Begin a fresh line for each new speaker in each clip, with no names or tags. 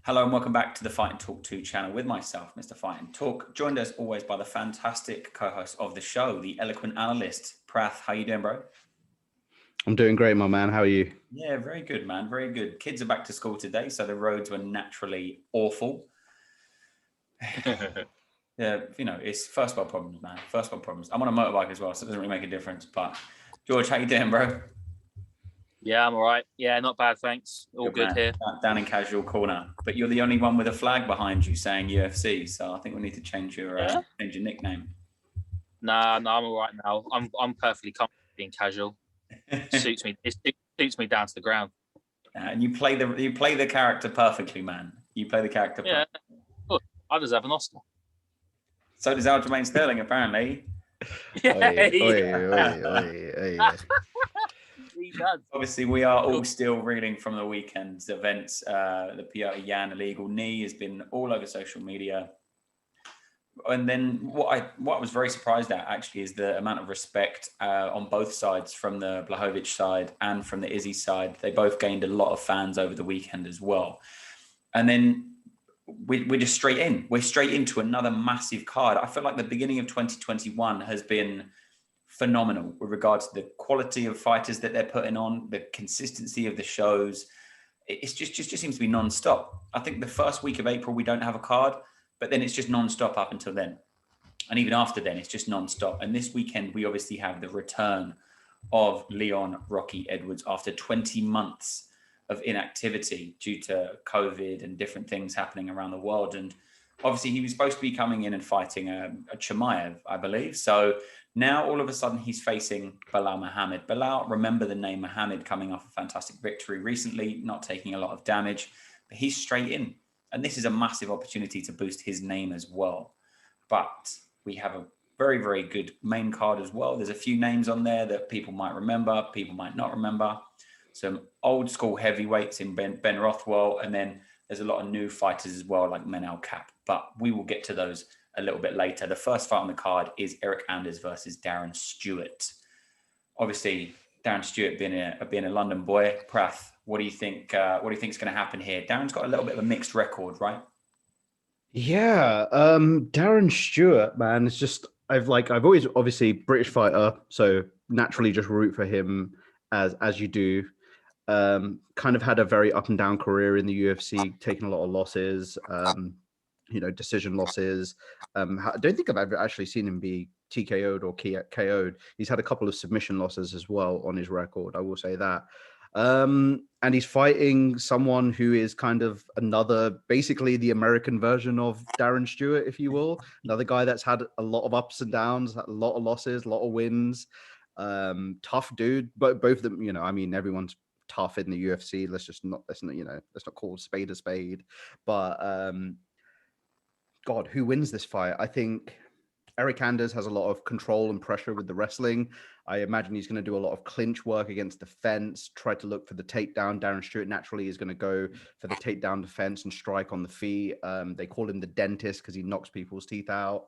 Hello and welcome back to the Fight and Talk 2 channel with myself, Mr. Fight and Talk, joined as always by the fantastic co-host of the show, the eloquent analyst, Prath. How you doing, bro?
I'm doing great, my man. How are you?
Yeah, very good, man. Very good. Kids are back to school today, so the roads were naturally awful. Yeah, it's first world problems, man. First world problems. I'm on a motorbike as well, so it doesn't really make a difference. But George, how you doing, bro?
Yeah, I'm all right. Yeah, not bad, thanks. All good
man.
here.
Down in casual corner. But you're the only one with a flag behind you saying UFC, so I think we need to change your nickname.
Nah, I'm all right now. I'm perfectly comfortable being casual. Suits me. It suits me down to the ground.
And you play the character perfectly, man. You play the character perfectly.
Look, I deserve an Oscar.
So does Aljamain Sterling, apparently.
Yeah.
He does. Obviously, we are all still reeling from the weekend's events. The Piotr Yan illegal knee has been all over social media. And then what I was very surprised at, actually, is the amount of respect on both sides, from the Blachowicz side and from the Izzy side. They both gained a lot of fans over the weekend as well. And then we're just straight in. We're straight into another massive card. I feel like the beginning of 2021 has been phenomenal with regards to the quality of fighters that they're putting on, the consistency of the shows. It's just seems to be non-stop. I think the first week of April, we don't have a card, but then it's just non-stop up until then. And even after then, it's just non-stop. And this weekend, we obviously have the return of Leon Rocky Edwards after 20 months of inactivity due to COVID and different things happening around the world. And obviously, he was supposed to be coming in and fighting a Chimaev, I believe. So now, all of a sudden, he's facing Belal Muhammad. Belal, remember the name Muhammad, coming off a fantastic victory recently, not taking a lot of damage, but he's straight in. And this is a massive opportunity to boost his name as well. But we have a very, very good main card as well. There's a few names on there that people might remember, people might not remember. Some old school heavyweights in Ben Rothwell, and then there's a lot of new fighters as well, like Manel Kape. But we will get to those a little bit later. The first fight on the card is Eryk Anders versus Darren Stewart. Obviously, Darren Stewart being a London boy. Prath, what do you think? What do you think is going to happen here? Darren's got a little bit of a mixed record, right?
Yeah, Darren Stewart, man, it's just I've always, obviously, British fighter, so naturally just root for him as you do. Kind of had a very up and down career in the UFC, taking a lot of losses, decision losses. I don't think I've ever actually seen him be TKO'd or KO'd. He's had a couple of submission losses as well on his record, I will say that. And he's fighting someone who is kind of basically the American version of Darren Stewart, if you will. Another guy that's had a lot of ups and downs, a lot of losses, a lot of wins. Tough dude, but both of them, I mean, everyone's tough in the UFC. Let's not call a spade a spade. But God, who wins this fight? I think Eryk Anders has a lot of control and pressure with the wrestling. I imagine he's going to do a lot of clinch work against the fence, try to look for the takedown. Darren Stewart naturally is going to go for the takedown defense and strike on the feet. They call him the dentist because he knocks people's teeth out.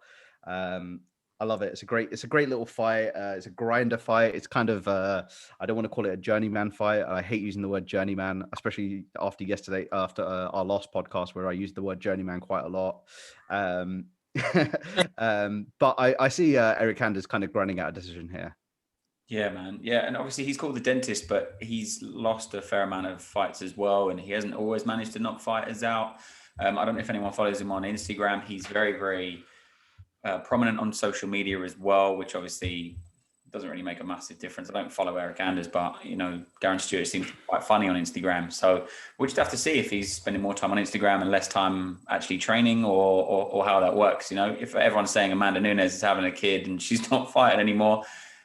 I love it. It's a great little fight. It's a grinder fight. It's kind of, I don't want to call it a journeyman fight. I hate using the word journeyman, especially after our last podcast where I used the word journeyman quite a lot. But I see Eryk Anders kind of grinding out a decision here.
Yeah, man. Yeah, and obviously he's called the dentist, but he's lost a fair amount of fights as well, and he hasn't always managed to knock fighters out. I don't know if anyone follows him on Instagram. He's very, very prominent on social media as well, which obviously doesn't really make a massive difference. I don't follow Eryk Anders, but Darren Stewart seems quite funny on Instagram. So we'll just have to see if he's spending more time on Instagram and less time actually training, or how that works. If everyone's saying Amanda Nunes is having a kid and she's not fighting anymore,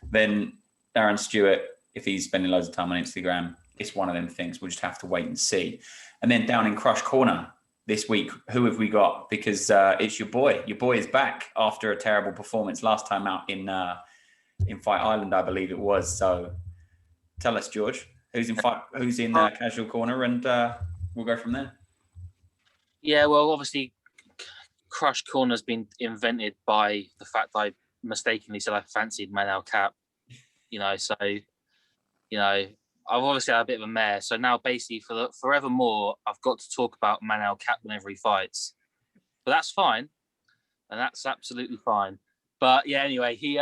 then Darren Stewart, if he's spending loads of time on Instagram, it's one of them things. We'll just have to wait and see. And then down in Crush Corner this week, who have we got? Because it's your boy. Your boy is back after a terrible performance last time out in Fight Island, I believe it was. So tell us, George, who's in Casual Corner, and we'll go from there.
Yeah, well, obviously, Crush Corner's been invented by the fact that I mistakenly said I fancied Manel Kape. So I've obviously had a bit of a mare, so now basically forevermore, I've got to talk about Manel Cap whenever he fights. But that's fine, and that's absolutely fine. But yeah, anyway, he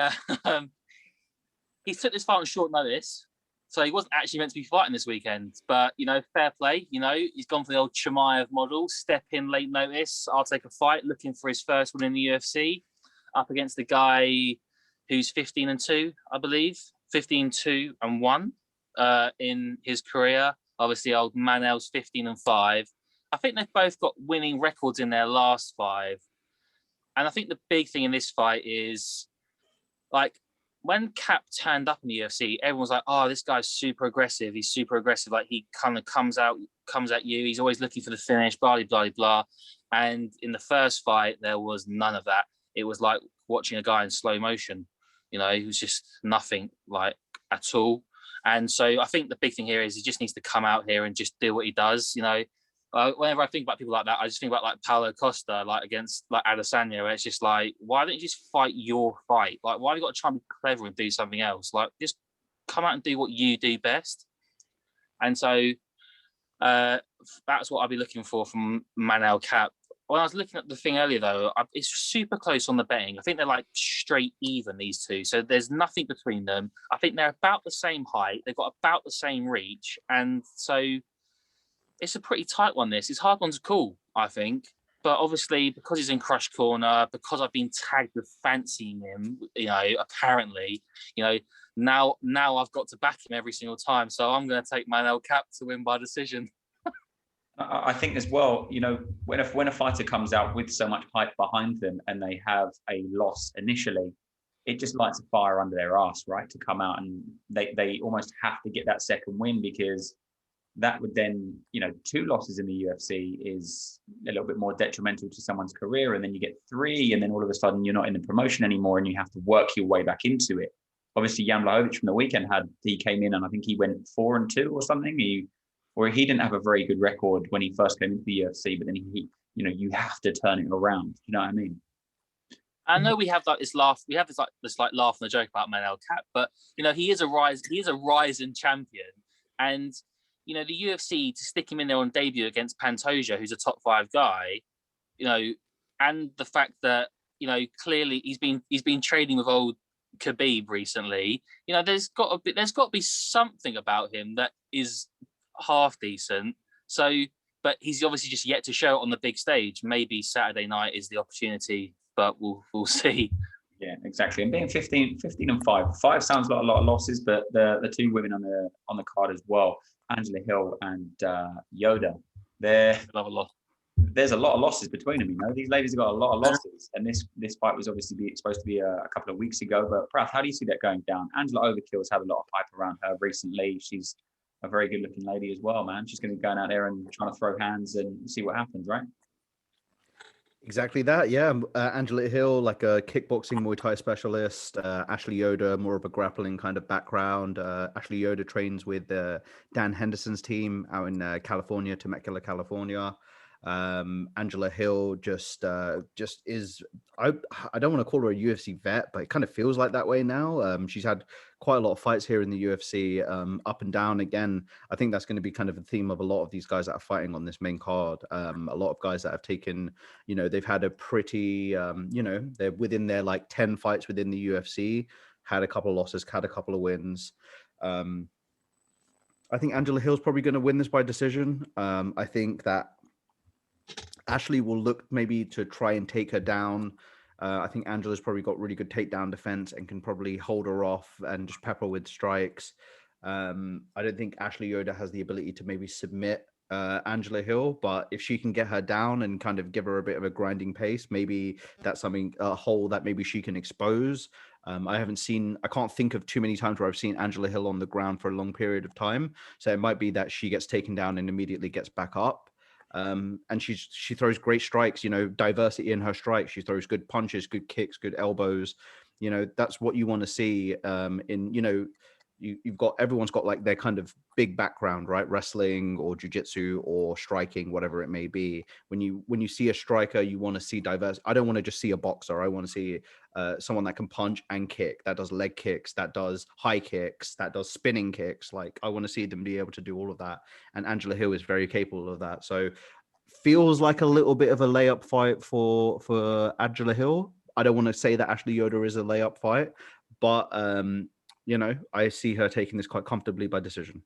he took this fight on short notice, so he wasn't actually meant to be fighting this weekend. But fair play. He's gone for the old Chimaev model: step in late notice. I'll take a fight, looking for his first win in the UFC, up against the guy who's 15-2, I believe, 15-2-1 in his career. Obviously, old Manel's 15-5. I think they've both got winning records in their last 5. And I think the big thing in this fight is, like, when Cap turned up in the UFC, everyone was like, "Oh, this guy's super aggressive. He's super aggressive. Like, he kind of comes at you. He's always looking for the finish, blah, blah, blah, blah." And in the first fight, there was none of that. It was like watching a guy in slow motion. He was just nothing, like, at all. And so I think the big thing here is he just needs to come out here and just do what he does. Whenever I think about people like that, I just think about like Paulo Costa, like against like Adesanya, where it's just like, why don't you just fight your fight? Like, why have you got to try and be clever and do something else? Like, just come out and do what you do best. And so that's what I'll be looking for from Manel Cap. When I was looking at the thing earlier, though, it's super close on the betting. I think they're like straight even, these two. So there's nothing between them. I think they're about the same height. They've got about the same reach. And so it's a pretty tight one, this. It's a hard one to call, I think. But obviously, because he's in Crush Corner, because I've been tagged with fancying him, apparently, now I've got to back him every single time. So I'm going to take Manel Cap to win by decision.
I think as well, when a fighter comes out with so much hype behind them and they have a loss initially, it just lights a fire under their ass, right? To come out and they almost have to get that second win, because that would then, 2 losses in the UFC is a little bit more detrimental to someone's career. And then you get 3, and then all of a sudden you're not in the promotion anymore and you have to work your way back into it. Obviously, Jan Blachowicz from the weekend he came in and I think he went 4-2 or something. He didn't have a very good record when he first came into the UFC, but then you have to turn it around. You know what I mean?
I know we have like this laugh. We have this laugh and a joke about Manel Cap, but he is a rising champion, and the UFC to stick him in there on debut against Pantoja, who's a top 5 guy, and the fact that clearly he's been trading with old Khabib recently. There's got to be something about him that is half decent. So, but he's obviously just yet to show it on the big stage. Maybe Saturday night is the opportunity, but we'll see.
Yeah, exactly. And being 15-5, 5 sounds like a lot of losses, but the 2 women on the card as well, Angela Hill and Yoda, there's a lot of losses between them. These ladies have got a lot of losses, and this fight was obviously supposed to be a couple of weeks ago. But Prath, how do you see that going down? Angela Overkill's had a lot of hype around her recently. She's a very good looking lady as well, man. She's going to be going out there and trying to throw hands and see what happens, right?
Exactly that, yeah. Angela Hill, like a kickboxing Muay Thai specialist. Ashley Yoda, more of a grappling kind of background. Ashley Yoda trains with Dan Henderson's team out in California, Temecula, California. Angela Hill just is, I don't want to call her a UFC vet, but it kind of feels like that way now. She's had quite a lot of fights here in the UFC, up and down. Again, I think that's going to be kind of the theme of a lot of these guys that are fighting on this main card. A lot of guys that have taken, they've had a pretty, they're within their like 10 fights within the UFC, had a couple of losses, had a couple of wins. I think Angela Hill's probably going to win this by decision. I think that Ashley will look maybe to try and take her down. I think Angela's probably got really good takedown defense and can probably hold her off and just pepper with strikes. I don't think Ashley Yoda has the ability to maybe submit Angela Hill, but if she can get her down and kind of give her a bit of a grinding pace, maybe that's a hole that maybe she can expose. I can't think of too many times where I've seen Angela Hill on the ground for a long period of time. So it might be that she gets taken down and immediately gets back up. And she throws great strikes, diversity in her strikes. She throws good punches, good kicks, good elbows. That's what you want to see. you've got, everyone's got like their kind of big background, right? Wrestling or jiu-jitsu or striking, whatever it may be. When you see a striker, you want to see diverse. I don't want to just see a boxer. I want to see someone that can punch and kick, that does leg kicks, that does high kicks, that does spinning kicks. Like, I want to see them be able to do all of that. And Angela Hill is very capable of that. So feels like a little bit of a layup fight for Angela Hill. I don't want to say that Ashley Yoder is a layup fight, but I see her taking this quite comfortably by decision.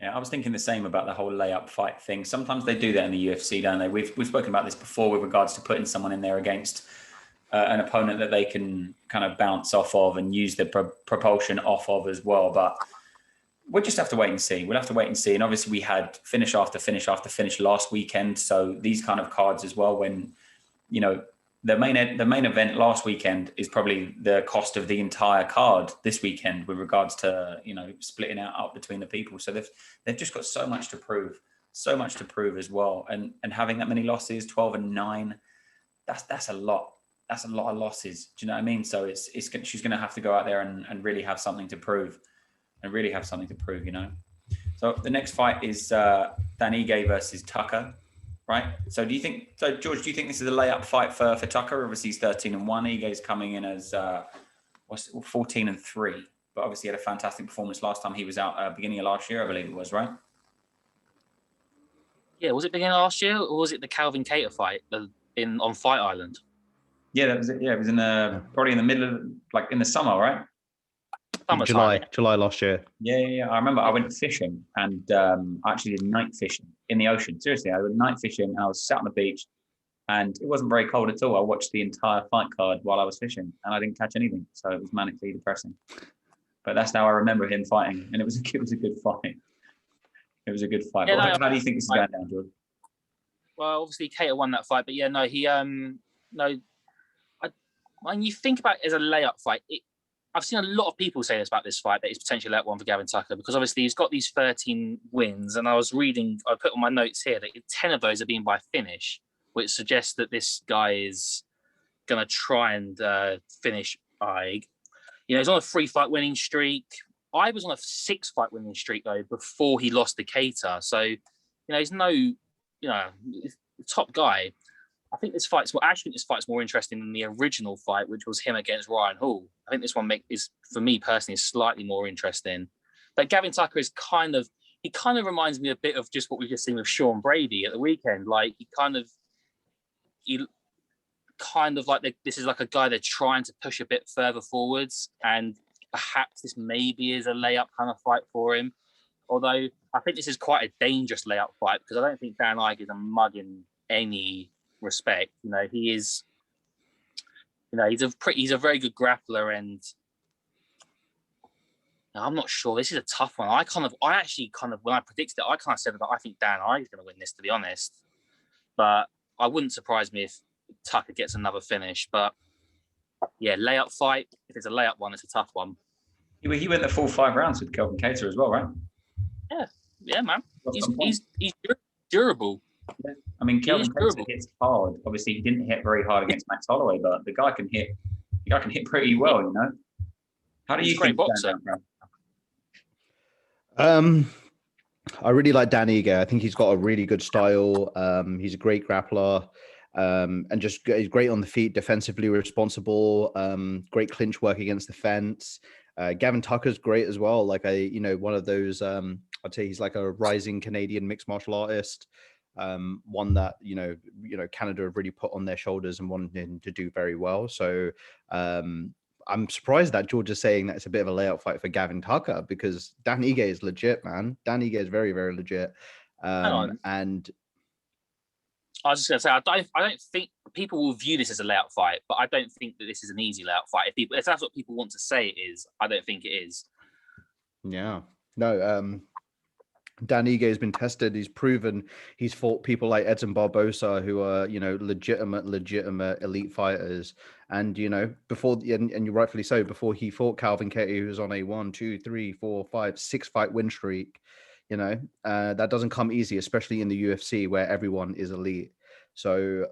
Yeah, I was thinking the same about the whole layup fight thing. Sometimes they do that in the UFC, don't they? We've spoken about this before with regards to putting someone in there against an opponent that they can kind of bounce off of and use the propulsion off of as well. But we'll just have to wait and see. We'll have to wait and see. And obviously we had finish after finish after finish last weekend. So these kind of cards as well, when, the main event last weekend is probably the cost of the entire card this weekend with regards to, splitting out up between the people. So they've just got so much to prove as well. And having that many losses, 12-9, that's a lot. That's a lot of losses. Do you know what I mean? So she's going to have to go out there and really have something to prove. So the next fight is Dan Ige versus Tucker, right? So George, do you think this is a layup fight for Tucker? Obviously he's 13-1. Ige's coming in as 14-3, but obviously he had a fantastic performance last time he was out, beginning of last year, I believe it was, right?
Yeah, was it beginning of last year, or was it the Calvin Kattar fight on Fight Island?
Yeah, that was it. Yeah, it was probably in the middle of, like, in the summer, right?
July last year.
Yeah. I remember I went fishing and I actually did night fishing in the ocean. Seriously, I went night fishing and I was sat on the beach and it wasn't very cold at all. I watched the entire fight card while I was fishing and I didn't catch anything. So it was manically depressing. But that's how I remember him fighting. And it was a good fight. It was a good fight. Yeah, how do you think this is going down, George?
Well, obviously Kattar won that fight, but yeah, no, when you think about it as a layup fight, I've seen a lot of people say this about this fight, that it's potentially layup one for Gavin Tucker, because obviously he's got these 13 wins, and I put on my notes here that 10 of those are being by finish, which suggests that this guy is going to try and finish Ige. He's on a 3-fight winning streak. I was on a 6-fight winning streak, though, before he lost to Kattar. So, he's no, top guy. I think this fight's more interesting than the original fight, which was him against Ryan Hall. I think this one is, for me personally, is slightly more interesting. But Gavin Tucker is kind of reminds me a bit of just what we've just seen with Sean Brady at the weekend. Like he kind of like this is like a guy they're trying to push a bit further forwards, and perhaps this maybe is a layup kind of fight for him. Although I think this is quite a dangerous layup fight, because I don't think Dan Ige is a mug in any respect. He is, he's a very good grappler, and I'm not sure. This is a tough one. I actually when I predicted it, I kind of said that I think Dan Ige is going to win this, to be honest. But I wouldn't surprise me if Tucker gets another finish. But yeah, layup fight. If it's a layup one, it's a tough one.
He went the full 5 rounds with Calvin Kattar as well, right?
Yeah, man. He's durable.
Yeah. I mean, Calvin Kattar hits hard. Obviously, he didn't hit very hard against Max Holloway, but the guy can hit. Pretty well, How do you think?
Boxer.
I really like Dan Ige. I think he's got a really good style. He's a great grappler, and he's great on the feet, defensively responsible. Great clinch work against the fence. Gavin Tucker's great as well. Like one of those. I'd say he's like a rising Canadian mixed martial artist. One that Canada have really put on their shoulders and wanting to do very well. So I'm surprised that George is saying that it's a bit of a layout fight for Gavin Tucker, because Dan Ige is legit, man. Dan Ige is very, very legit. And
I was just going to say, I don't think people will view this as a layout fight, but I don't think that this is an easy layout fight. If that's what people want to say it is, I don't think it is.
Yeah. No, Dan Ige has been tested. He's proven. He's fought people like Edson Barbosa, who are, legitimate elite fighters. And, before, and you're rightfully so, before he fought Calvin Kattar, who was on a 1, 2, 3, 4, 5, 6-fight win streak, that doesn't come easy, especially in the UFC where everyone is elite. So,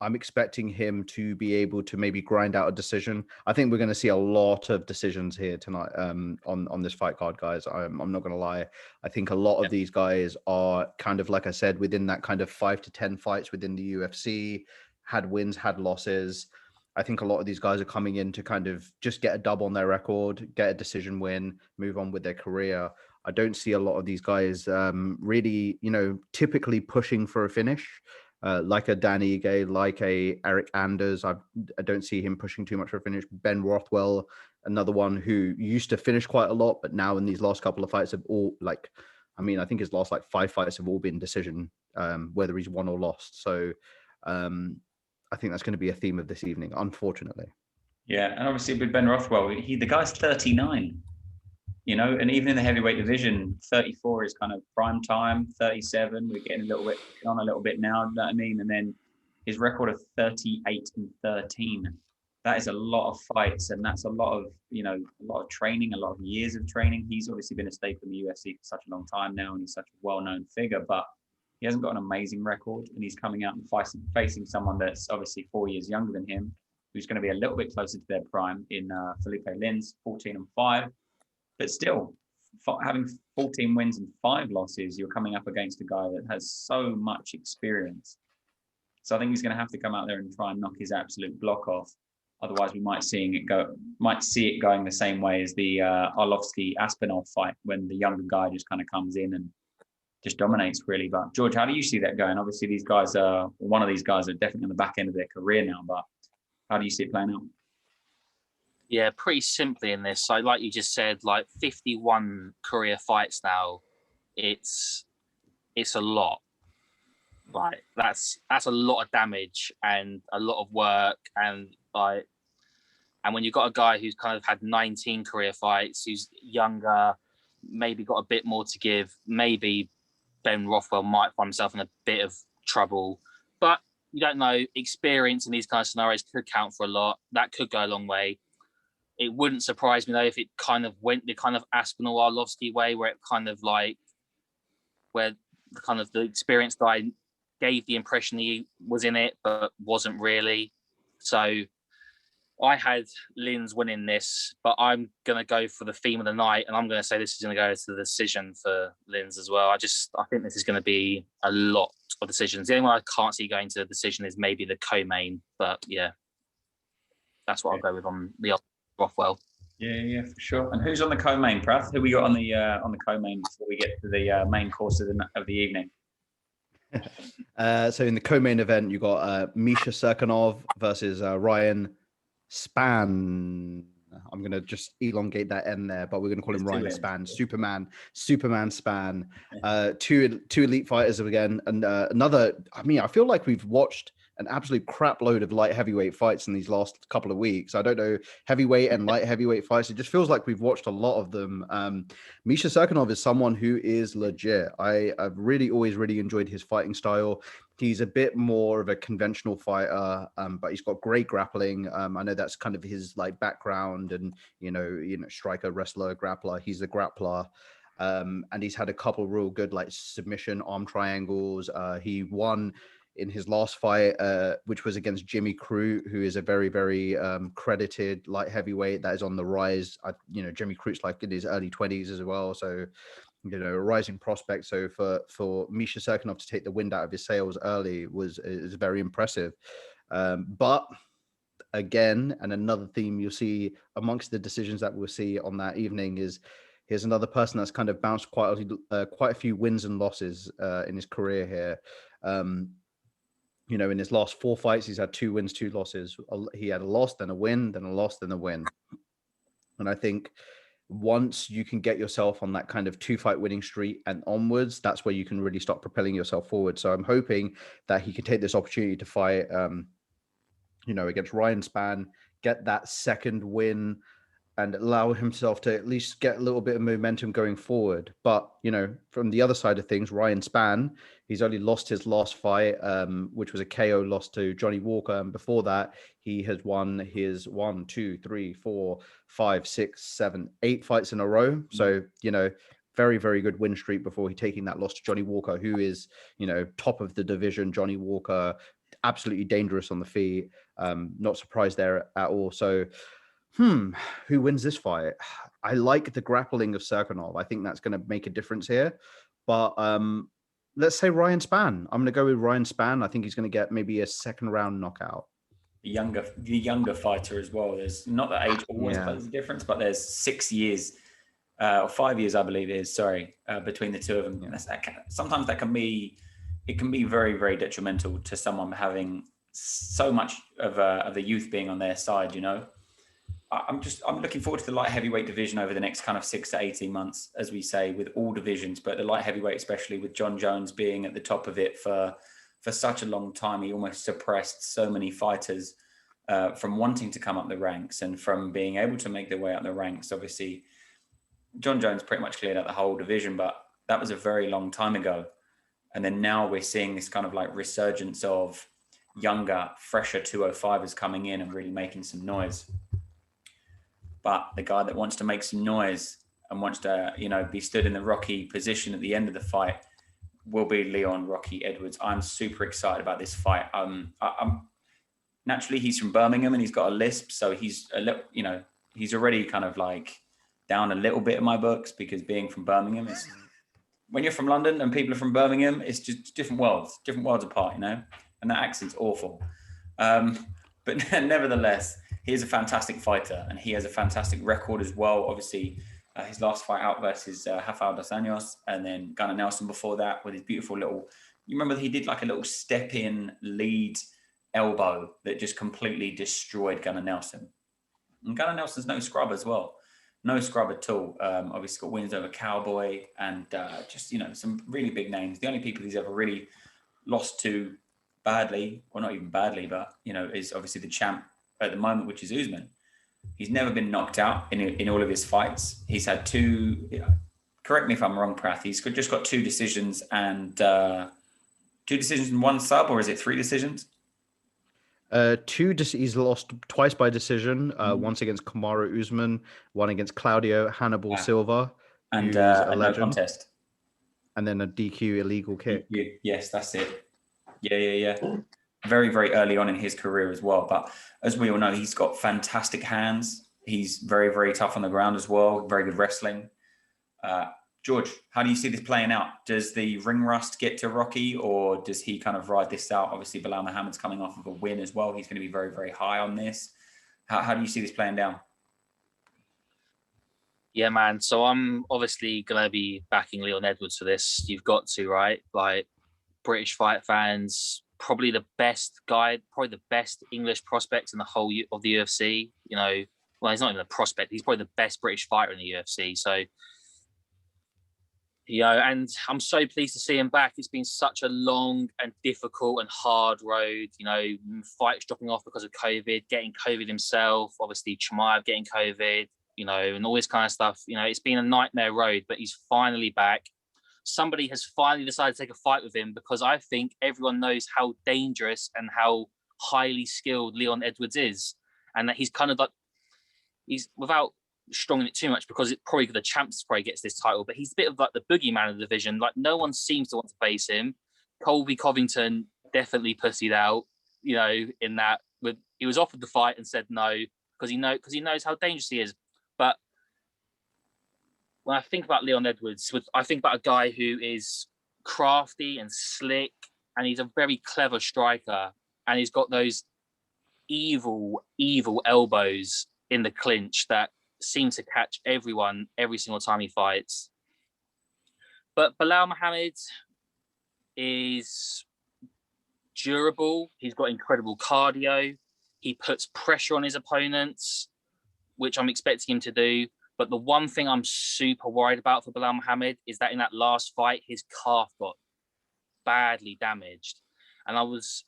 I'm expecting him to be able to maybe grind out a decision. I think we're going to see a lot of decisions here tonight on this fight card, guys. I'm not going to lie. I think a lot of these guys are kind of, like I said, within that kind of 5 to 10 fights within the UFC, had wins, had losses. I think a lot of these guys are coming in to kind of just get a dub on their record, get a decision win, move on with their career. I don't see a lot of these guys really, typically pushing for a finish. Like a Dan Ige, like a Eric Anders. I don't see him pushing too much for a finish. Ben Rothwell, another one who used to finish quite a lot, but now in these last couple of fights have all I think his last 5 fights have all been decision, whether he's won or lost. So I think that's going to be a theme of this evening, unfortunately.
Yeah, and obviously with Ben Rothwell, the guy's 39. And even in the heavyweight division, 34 is kind of prime time. 37, we're getting a little bit now. You know what I mean? And then his record of 38-13. That is a lot of fights, and that's a lot of training, a lot of years of training. He's obviously been a staple in the UFC for such a long time now, and he's such a well-known figure. But he hasn't got an amazing record, and he's coming out and facing someone that's obviously 4 years younger than him, who's going to be a little bit closer to their prime in Felipe Lins, 14-5. But still, having 14 wins and 5 losses, you're coming up against a guy that has so much experience. So I think he's going to have to come out there and try and knock his absolute block off. Otherwise, we might see it going the same way as the Arlovsky-Aspinall fight, when the younger guy just kind of comes in and just dominates, really. But George, how do you see that going? Obviously, one of these guys are definitely on the back end of their career now, but how do you see it playing out?
Yeah, pretty simply in this. So like you just said, 51 career fights now. It's a lot. That's a lot of damage and a lot of work, and when you've got a guy who's kind of had 19 career fights, who's younger, maybe got a bit more to give, maybe Ben Rothwell might find himself in a bit of trouble. But you don't know. Experience in these kind of scenarios could count for a lot. That could go a long way. It wouldn't surprise me though if it kind of went the kind of Aspinall Arlovsky way, where it kind of where the experienced guy gave the impression he was in it, but wasn't really. So I had Lins winning this, but I'm going to go for the theme of the night, and I'm going to say this is going to go to the decision for Lins as well. I think this is going to be a lot of decisions. The only one I can't see going to the decision is maybe the co-main, but yeah, that's what I'll go with on the Rothwell.
Yeah, for sure. And who's on the co-main, Prath? Who we got on the co-main before we get to the main course of the evening?
So in the co-main event, you got Misha Serkinov versus Ryan Spann. I'm going to just elongate that N there, but we're going to call him Ryan Spann. Superman Spann. Two elite fighters again. And I feel like we've watched an absolute crap load of light heavyweight fights in these last couple of weeks. I don't know, heavyweight and light heavyweight fights. It just feels like we've watched a lot of them. Misha Serkinov is someone who is legit. I've really always really enjoyed his fighting style. He's a bit more of a conventional fighter, but he's got great grappling. I know that's kind of his background, and striker, wrestler, grappler. He's a grappler. And he's had a couple real good submission arm triangles. He won in his last fight, which was against Jimmy Crute, who is a very, very credited light heavyweight that is on the rise. Jimmy Crute's in his early 20s as well. So, a rising prospect. So for Misha Serkinov to take the wind out of his sails early is very impressive. But again, and another theme you'll see amongst the decisions that we'll see on that evening is here's another person that's kind of bounced quite a few wins and losses in his career here. In his last 4 fights, he's had 2 wins, 2 losses. He had a loss, then a win, then a loss, then a win. And I think once you can get yourself on that kind of 2-fight winning streak and onwards, that's where you can really start propelling yourself forward. So I'm hoping that he can take this opportunity to fight, against Ryan Spann, get that second win, and allow himself to at least get a little bit of momentum going forward. But, from the other side of things, Ryan Spann, he's only lost his last fight, which was a KO loss to Johnny Walker. And before that, he has won his 1, 2, 3, 4, 5, 6, 7, 8 fights in a row. So, very, very good win streak before he taking that loss to Johnny Walker, who is, top of the division. Johnny Walker absolutely dangerous on the feet. Not surprised there at all. So, who wins this fight? I like the grappling of Serkinov. I think that's going to make a difference here. But let's say Ryan Spann. I'm going to go with Ryan Spann. I think he's going to get maybe a second round knockout.
The younger fighter as well. There's not that age always plays a difference, but there's 6 years or 5 years, I believe it is. Sorry, between the two of them. Sometimes that can be very, very detrimental to someone having so much of the youth being on their side. You know, I'm looking forward to the light heavyweight division over the next kind of 6 to 18 months, as we say, with all divisions, but the light heavyweight, especially with John Jones being at the top of it for such a long time. He almost suppressed so many fighters from wanting to come up the ranks and from being able to make their way up the ranks. Obviously, John Jones pretty much cleared out the whole division, but that was a very long time ago. And then now we're seeing this kind of like resurgence of younger, fresher 205ers coming in and really making some noise. But the guy that wants to make some noise and wants to, be stood in the Rocky position at the end of the fight will be Leon Rocky Edwards. I'm super excited about this fight. Naturally, he's from Birmingham and he's got a lisp, so he's a little, he's already kind of like down a little bit in my books, because being from Birmingham is, when you're from London and people are from Birmingham, it's just different worlds apart, and that accent's awful. But nevertheless, he is a fantastic fighter and he has a fantastic record as well. Obviously, his last fight out versus Rafael dos Anjos, and then Gunnar Nelson before that with his beautiful little, you remember he did like a little step-in lead elbow that just completely destroyed Gunnar Nelson. And Gunnar Nelson's no scrub as well. No scrub at all. Obviously got wins over Cowboy and just, some really big names. The only people he's ever really lost to badly, well, not even badly, but, is obviously the champ at the moment, which is Usman. He's never been knocked out in all of his fights. He's had two, correct me if I'm wrong, Prath, he's just got 2 decisions and 2 decisions and 1 sub, or is it 3 decisions?
He's lost twice by decision. Once against Kamaru Usman, one against Claudio Hannibal Silva,
and a no contest,
and then a DQ illegal kick.
Yes, that's it. Yeah. Very, very early on in his career as well. But as we all know, he's got fantastic hands. He's very, very tough on the ground as well. Very good wrestling. George, how do you see this playing out? Does the ring rust get to Rocky, or does he kind of ride this out? Obviously, Belal Muhammad's coming off of a win as well. He's going to be very, very high on this. How do you see this playing down?
Yeah, man. So I'm obviously going to be backing Leon Edwards for this. You've got to, right? Like, British fight fans, probably the best English prospect in the whole of the UFC. Well, he's not even a prospect. He's probably the best British fighter in the UFC. So, and I'm so pleased to see him back. It's been such a long and difficult and hard road. Fights dropping off because of COVID, getting COVID himself. Obviously, Chimaev getting COVID. And all this kind of stuff. It's been a nightmare road, but he's finally back. Somebody has finally decided to take a fight with him, because I think everyone knows how dangerous and how highly skilled Leon Edwards is, and that he's kind of like, he's, without stronging it too much, because it probably the champs probably gets this title, but he's a bit of like the boogeyman of the division. Like, no one seems to want to face him. Colby Covington definitely pussied out, in that he was offered the fight and said no, because he knows how dangerous he is. But when I think about Leon Edwards, I think about a guy who is crafty and slick, and he's a very clever striker, and he's got those evil, evil elbows in the clinch that seem to catch everyone every single time he fights. But Belal Muhammad is durable. He's got incredible cardio. He puts pressure on his opponents, which I'm expecting him to do. But the one thing I'm super worried about for Belal Muhammad is that in that last fight, his calf got badly damaged. And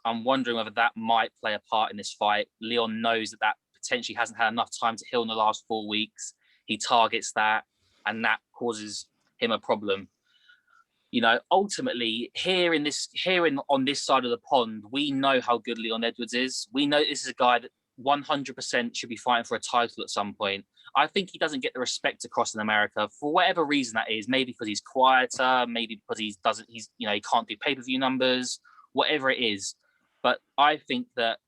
I'm wondering whether that might play a part in this fight. Leon knows that potentially hasn't had enough time to heal in the last 4 weeks. He targets that, and that causes him a problem. Ultimately, on this side of the pond, we know how good Leon Edwards is. We know this is a guy that 100% should be fighting for a title at some point. I think he doesn't get the respect across in America for whatever reason that is. Maybe because he's quieter, maybe because he can't do pay-per-view numbers, whatever it is. But I think that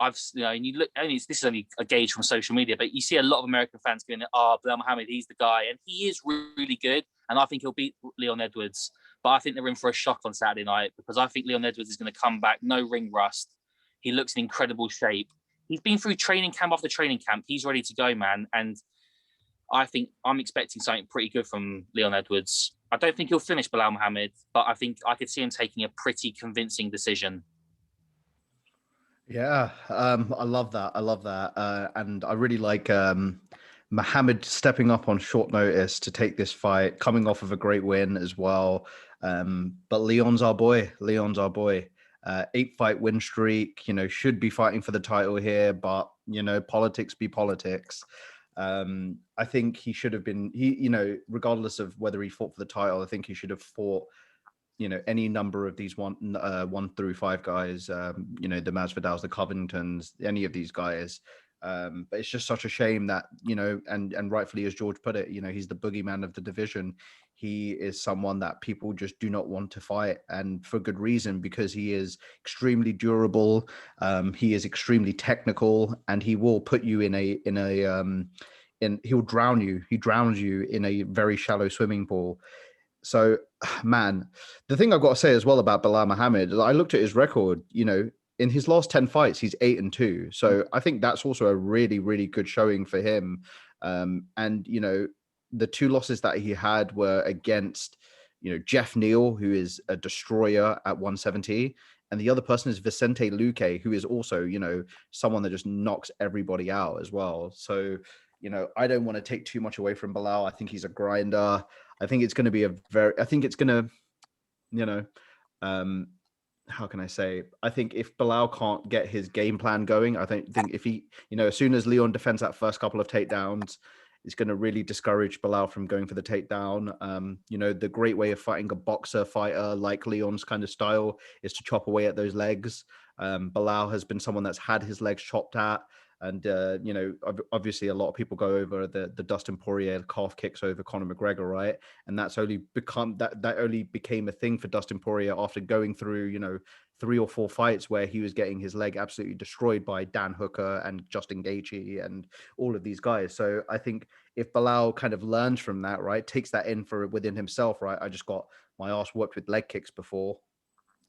and you look, this is only a gauge from social media, but you see a lot of American fans going, Belal Muhammad, he's the guy. And he is really good. And I think he'll beat Leon Edwards. But I think they're in for a shock on Saturday night because I think Leon Edwards is going to come back, no ring rust. He looks in incredible shape. He's been through training camp after training camp. He's ready to go, man. And I think I'm expecting something pretty good from Leon Edwards. I don't think he'll finish Belal Muhammad, but I think I could see him taking a pretty convincing decision.
Yeah, I love that. And I really like Muhammad stepping up on short notice to take this fight, coming off of a great win as well. But Leon's our boy. 8-fight win streak, should be fighting for the title here, but, politics be politics. I think he should have been, regardless of whether he fought for the title, I think he should have fought any number of these 1 through 5 guys, the Masvidals, the Covingtons, any of these guys. But it's just such a shame that, and rightfully, as George put it, he's the boogeyman of the division. He is someone that people just do not want to fight, and for good reason, because he is extremely durable. He is extremely technical, and he will put you he'll drown you. He drowns you in a very shallow swimming pool. So, man, the thing I've got to say as well about Belal Muhammad, I looked at his record, in his last 10 fights, he's 8-2. So I think that's also a really, really good showing for him. And, the 2 losses that he had were against, Jeff Neal, who is a destroyer at 170. And the other person is Vicente Luque, who is also, someone that just knocks everybody out as well. So, I don't want to take too much away from Belal. I think he's a grinder. I think it's going to be how can I say? I think if Belal can't get his game plan going, I think if he, as soon as Leon defends that first couple of takedowns, it's going to really discourage Belal from going for the takedown. The great way of fighting a boxer fighter like Leon's kind of style is to chop away at those legs. Belal has been someone that's had his legs chopped at. And, obviously a lot of people go over the Dustin Poirier calf kicks over Conor McGregor, right? And that's only that only became a thing for Dustin Poirier after going through, 3 or 4 fights where he was getting his leg absolutely destroyed by Dan Hooker and Justin Gaethje and all of these guys. So I think if Belal kind of learns from that, right, takes that within himself, right? I just got my ass whooped with leg kicks before.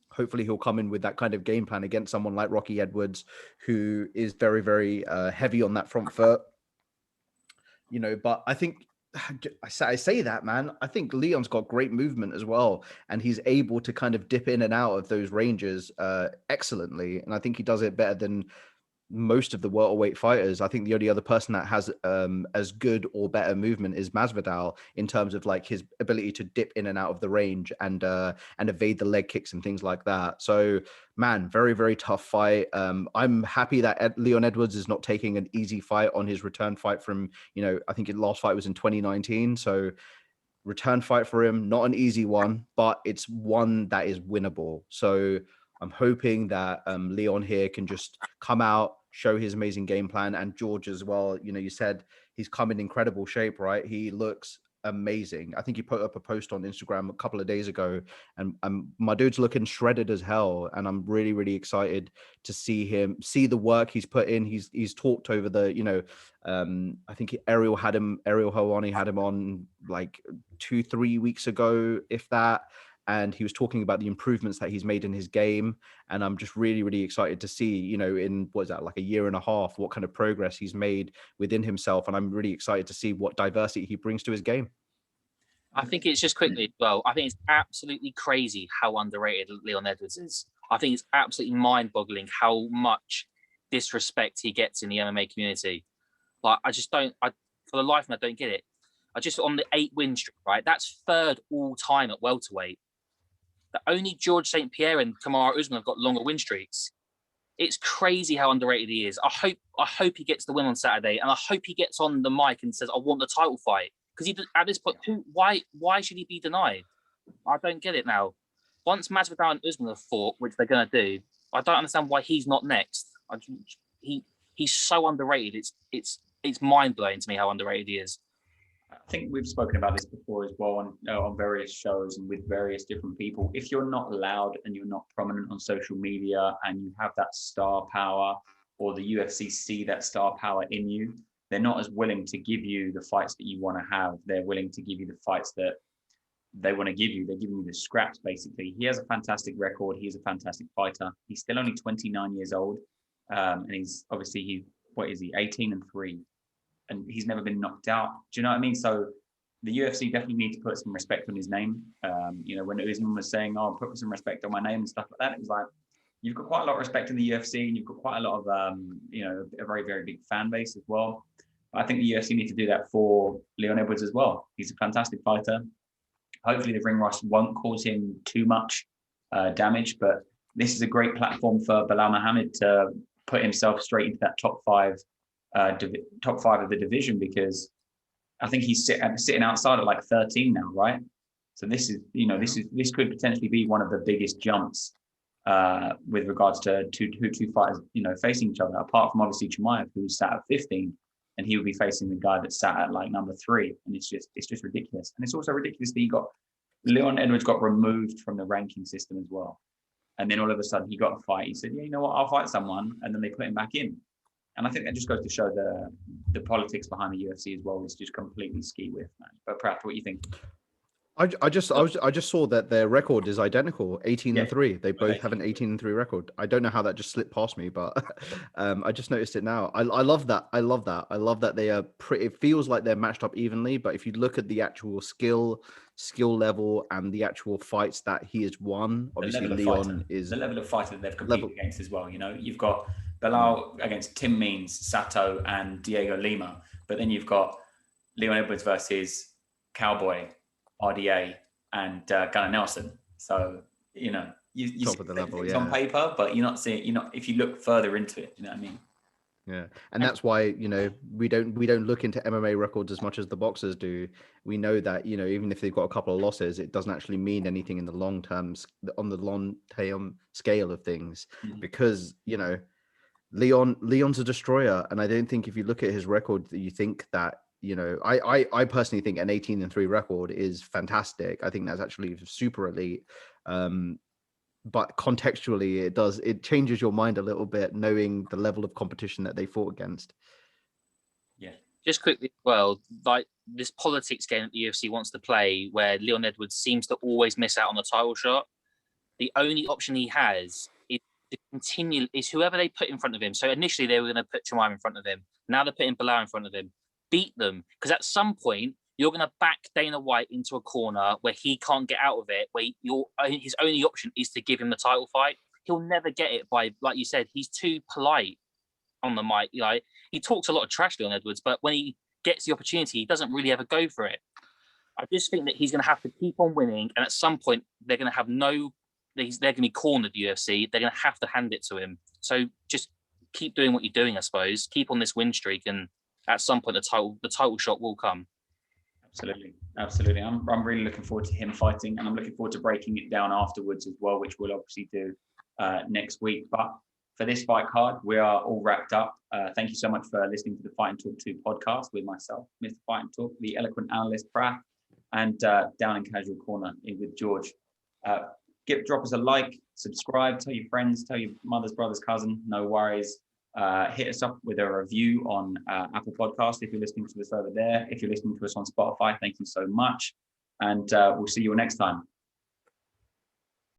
Hopefully he'll come in with that kind of game plan against someone like Rocky Edwards, who is very, very heavy on that front foot. But I think I say that, man. I think Leon's got great movement as well, and he's able to kind of dip in and out of those ranges excellently. And I think he does it better than most of the welterweight fighters. I think the only other person that has as good or better movement is Masvidal in terms of like his ability to dip in and out of the range and evade the leg kicks and things like that. So, man, very, very tough fight. I'm happy that Leon Edwards is not taking an easy fight on his return fight from, I think his last fight was in 2019. So return fight for him, not an easy one, but it's one that is winnable. So I'm hoping that Leon here can just come out, show his amazing game plan, and George as well. You said he's come in incredible shape, right? He looks amazing. I think he put up a post on Instagram a couple of days ago, and my dude's looking shredded as hell. And I'm really, really excited to see the work he's put in. He's talked over the, I think Ariel Helwani had him on like 2-3 weeks ago, if that. And he was talking about the improvements that he's made in his game. And I'm just really, really excited to see, in like a year and a half, what kind of progress he's made within himself. And I'm really excited to see what diversity he brings to his game.
I think it's just quickly, I think it's absolutely crazy how underrated Leon Edwards is. I think it's absolutely mind-boggling how much disrespect he gets in the MMA community. Like, for the life of me, I don't get it. On the 8-win streak, right? That's 3rd all time at welterweight. That only George St. Pierre and Kamaru Usman have got longer win streaks. It's crazy how underrated he is. I hope he gets the win on Saturday, and I hope he gets on the mic and says, "I want the title fight." Because at this point, why should he be denied? I don't get it now. Once Masvidal and Usman have fought, which they're going to do, I don't understand why he's not next. He's so underrated. It's mind blowing to me how underrated he is.
think we've spoken about this before as well on various shows and with various different people. If you're not loud and you're not prominent on social media and you have that star power, or the UFC see that star power in you, they're not as willing to give you the fights that you want to have. They're willing to give you the fights that they want to give you. They're giving you the scraps, basically. He has a fantastic record. He's a fantastic fighter. He's still only 29 years old. And he's obviously, 18-3. And he's never been knocked out. Do you know what I mean? So the UFC definitely need to put some respect on his name. When Usman was saying, "Oh, put some respect on my name" and stuff like that, it was like, you've got quite a lot of respect in the UFC, and you've got quite a lot of, a very, very big fan base as well. I think the UFC need to do that for Leon Edwards as well. He's a fantastic fighter. Hopefully the ring rust won't cause him too much damage, but this is a great platform for Belal Muhammad to put himself straight into that top five of the division, because I think he's sitting outside at like 13 now, right? So this could potentially be one of the biggest jumps with regards to two fighters, facing each other. Apart from obviously Chimaev, who's sat at 15, and he would be facing the guy that sat at like number 3, and it's just ridiculous. And it's also ridiculous that Leon Edwards got removed from the ranking system as well, and then all of a sudden he got a fight. He said, "Yeah, you know what? I'll fight someone," and then they put him back in. And I think that just goes to show the politics behind the UFC as well is just completely ski with, man. But Prath, what do you think?
I just saw that their record is identical, 18-3. They both have an 18-3 record. I don't know how that just slipped past me, but I just noticed it now. I love that. I love that they are pretty. It feels like they're matched up evenly, but if you look at the actual skill level and the actual fights that he has won, obviously Leon is
the level of fighter that they've competed against as well. You've got Belal against Tim Means, Sato, and Diego Lima, but then you've got Leon Edwards versus Cowboy, RDA, and Gunnar Nelson. So you
top of the level,
it's on paper, but you're not seeing. If you look further into it, you know what I mean.
Yeah, and that's why we don't look into MMA records as much as the boxers do. We know that even if they've got a couple of losses, it doesn't actually mean anything in the long term scale of things, because Leon's a destroyer, and I don't think if you look at his record that you think that I personally think an 18-3 record is fantastic. I think that's actually super elite. But contextually, it changes your mind a little bit knowing the level of competition that they fought against.
Yeah.
Just quickly, well, like this politics game that the UFC wants to play, where Leon Edwards seems to always miss out on the title shot. The only option he has is whoever they put in front of him. So initially they were going to put Chimaev in front of him. Now they're putting Belal in front of him. Beat them, because at some point you're going to back Dana White into a corner where he can't get out of it, where his only option is to give him the title fight. He'll never get it by, like you said, he's too polite on the mic. He talks a lot of trash, Leon Edwards, but when he gets the opportunity, he doesn't really ever go for it. I just think that he's going to have to keep on winning, and at some point they're going to have they're going to be cornered, the UFC. They're going to have to hand it to him. So just keep doing what you're doing, I suppose. Keep on this win streak, and at some point the title shot will come. Absolutely. I'm really looking forward to him fighting, and I'm looking forward to breaking it down afterwards as well, which we'll obviously do next week. But for this fight card, we are all wrapped up. Thank you so much for listening to the Fight and Talk 2 podcast with myself, Mr. Fight and Talk, the eloquent analyst Prath, and Down in Casual Corner with George. Drop us a like, subscribe, tell your friends, tell your mother's brother's cousin, no worries. Hit us up with a review on Apple Podcast if you're listening to us over there. If you're listening to us on Spotify, thank you so much. And we'll see you next time.